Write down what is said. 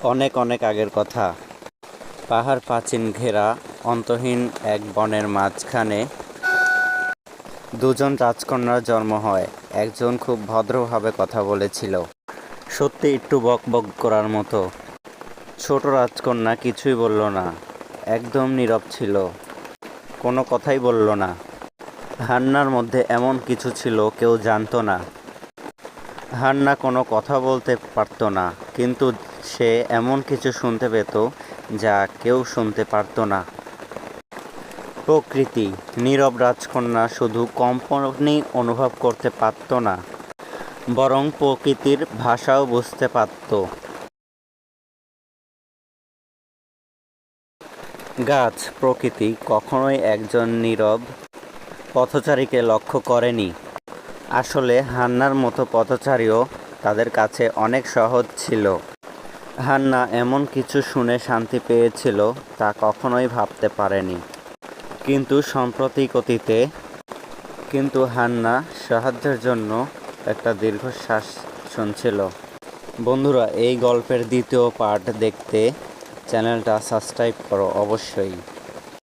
অনেক অনেক আগের কথা। পাহাড় প্রাচীন ঘেরা অন্তহীন এক বনের মাঝখানে দুজন রাজকন্যার জন্ম হয়। একজন খুব ভদ্রভাবে কথা বলেছিল, সত্যি একটু বক বক করার মতো। ছোট রাজকন্যা কিছুই বলল না, একদম নীরব ছিল, কোনো কথাই বলল না। হান্নার মধ্যে এমন কিছু ছিল কেউ জানতো না। হান্না কোনো কথা বলতে পারত না, কিন্তু সে এমন কিছু শুনতে পেত যা কেউ শুনতে পারত না। প্রকৃতি। নীরব রাজকন্যা শুধু কম্পনই অনুভব করতে পারত না, বরং প্রকৃতির ভাষাও বুঝতে পারত। গাছ, প্রকৃতি কখনোই একজন নীরব পথচারীকে লক্ষ্য করেনি। আসলে হান্নার মতো পথচারীও তাদের কাছে অনেক সহজ ছিল। হান্না এমন কিছু শুনে শান্তি পেয়েছিল তা কখনোই ভাবতে পারেনি। কিন্তু সম্প্রতিকতিতে হান্না সাহায্যের জন্য একটা দীর্ঘশ্বাস শুনছিল। বন্ধুরা, এই গল্পের দ্বিতীয় পার্ট দেখতে চ্যানেলটা সাবস্ক্রাইব করো অবশ্যই।